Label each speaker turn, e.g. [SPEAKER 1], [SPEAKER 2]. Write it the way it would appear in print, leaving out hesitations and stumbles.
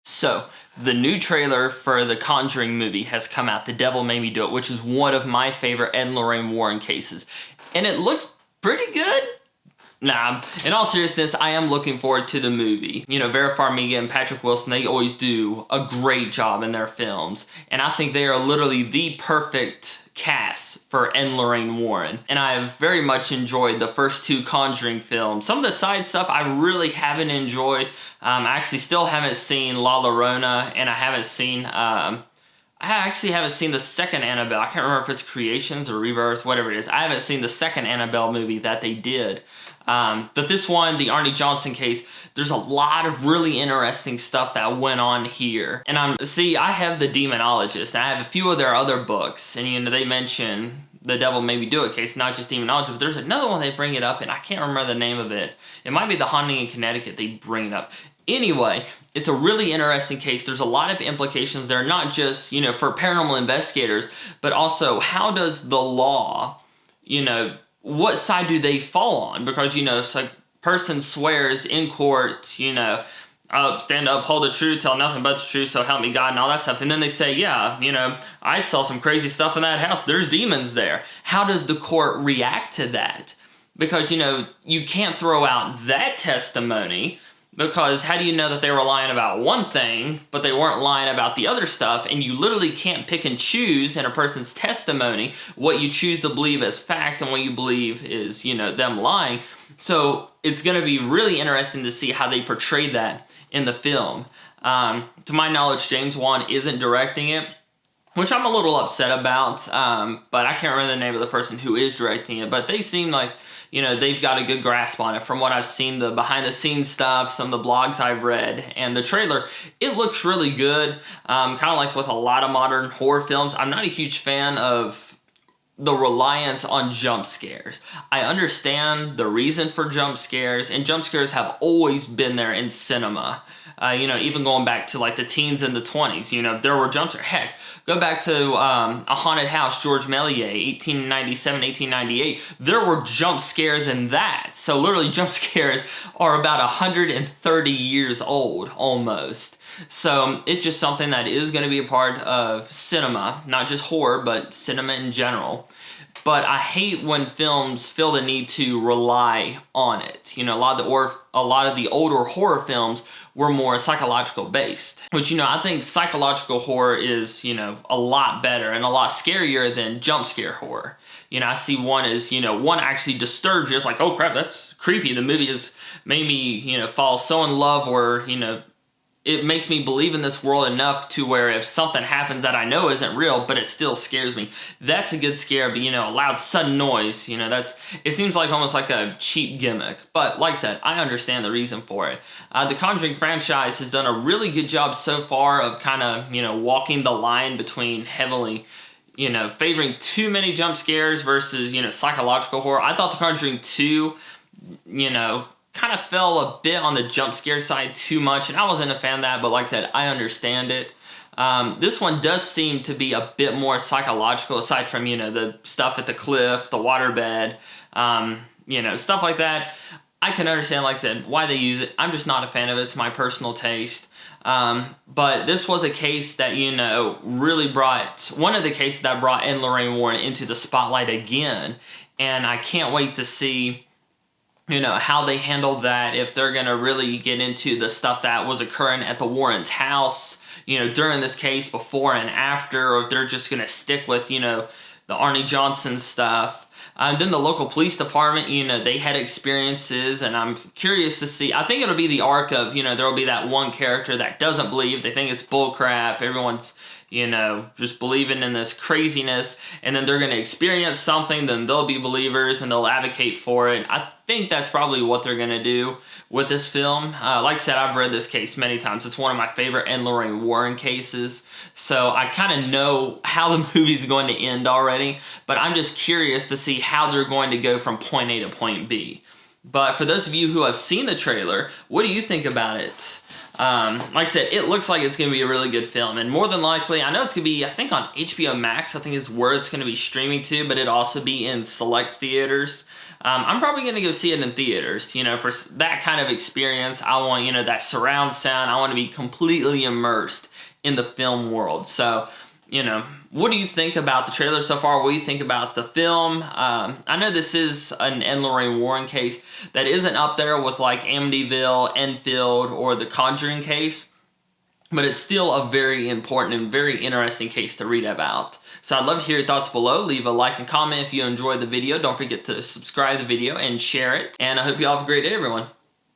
[SPEAKER 1] So, the new trailer for the Conjuring movie has come out, The Devil Made Me Do It, which is one of my favorite Ed and Lorraine Warren cases. And it looks pretty good. Nah, in all seriousness, I am looking forward to the movie. You know, Vera Farmiga and Patrick Wilson, they always do a great job in their films. And I think they are literally the perfect cast for Ed and Lorraine Warren. And I have very much enjoyed the first two Conjuring films. Some of the side stuff I really haven't enjoyed. I actually still haven't seen La Llorona, and I actually haven't seen the second Annabelle. I can't remember if it's Creations or Rebirth, whatever it is. I haven't seen the second Annabelle movie that they did. But this one, the Arnie Johnson case, there's a lot of really interesting stuff that went on here. And I have The Demonologist, and I have a few of their other books, and you know, they mention the Devil Made Me Do It case, not just Demonologist, but there's another one they bring it up, and I can't remember the name of it. It might be The Haunting in Connecticut they bring it up. Anyway, it's a really interesting case. There's a lot of implications there, not just, you know, for paranormal investigators, but also how does the law, you know, what side do they fall on? Because, you know, if a person swears in court, you know, stand up, hold the truth, tell nothing but the truth, so help me God, and all that stuff. And then they say, yeah, you know, I saw some crazy stuff in that house. There's demons there. How does the court react to that? Because, you know, you can't throw out that testimony, because how do you know that they were lying about one thing, but they weren't lying about the other stuff? And you literally can't pick and choose in a person's testimony what you choose to believe as fact and what you believe is, you know, them lying. So it's going to be really interesting to see how they portray that in the film. To my knowledge, James Wan isn't directing it, which I'm a little upset about, but I can't remember the name of the person who is directing it, but they seem like, you know, they've got a good grasp on it. From what I've seen, the behind-the-scenes stuff, some of the blogs I've read, and the trailer, it looks really good. Kind of like with a lot of modern horror films, I'm not a huge fan of the reliance on jump scares. I understand the reason for jump scares, and jump scares have always been there in cinema. You know, even going back to like the teens and the 20s, you know, there were jump scares. Heck, go back to A Haunted House, George Méliès, 1897, 1898. There were jump scares in that. So literally jump scares are about 130 years old, almost. So it's just something that is going to be a part of cinema, not just horror, but cinema in general. But I hate when films feel the need to rely on it. You know, a lot of the older horror films were more psychological based, which, you know, I think psychological horror is, you know, a lot better and a lot scarier than jump scare horror. You know, I see one as, you know, one actually disturbs you. It's like, oh crap, that's creepy. The movie has made me, you know, fall so in love, or, you know, it makes me believe in this world enough to where if something happens that I know isn't real, but it still scares me, that's a good scare. But, you know, a loud sudden noise, you know, it seems like almost like a cheap gimmick. But like I said, I understand the reason for it. The Conjuring franchise has done a really good job so far of kind of, you know, walking the line between heavily, you know, favoring too many jump scares versus, you know, psychological horror. I thought The Conjuring 2, you know, kind of fell a bit on the jump scare side too much, and I wasn't a fan of that, but like I said, I understand it. This one does seem to be a bit more psychological, aside from, you know, the stuff at the cliff, the waterbed, you know, stuff like that. I can understand, like I said, why they use it. I'm just not a fan of it. It's my personal taste. But this was a case that, you know, really one of the cases that brought Ed and Lorraine Warren into the spotlight again, and I can't wait to see, you know, how they handle that, if they're going to really get into the stuff that was occurring at the Warrens' house, you know, during this case, before and after, or if they're just going to stick with, you know, the Arnie Johnson stuff. Then the local police department, you know, they had experiences, and I'm curious to see. I think it'll be the arc of, you know, there'll be that one character that doesn't believe. They think it's bullcrap. Everyone's, you know, just believing in this craziness, and then they're going to experience something, then they'll be believers, and they'll advocate for it. I think that's probably what they're going to do with this film. Like I said, I've read this case many times. It's one of my favorite Ed and Lorraine Warren cases, so I kind of know how the movie's going to end already, but I'm just curious to see how they're going to go from point A to point B. But for those of you who have seen the trailer, what do you think about it? Like I said, it looks like it's going to be a really good film, and more than likely, I know it's going to be, I think on HBO Max, I think is where it's going to be streaming to, but it'll also be in select theaters. I'm probably going to go see it in theaters, you know, for that kind of experience. I want, you know, that surround sound. I want to be completely immersed in the film world. So, you know, what do you think about the trailer so far? What do you think about the film? I know this is an Ed and Lorraine Warren case that isn't up there with like Amityville, Enfield, or the Conjuring case, but it's still a very important and very interesting case to read about. So I'd love to hear your thoughts below. Leave a like and comment if you enjoyed the video. Don't forget to subscribe to the video and share it. And I hope you all have a great day, everyone.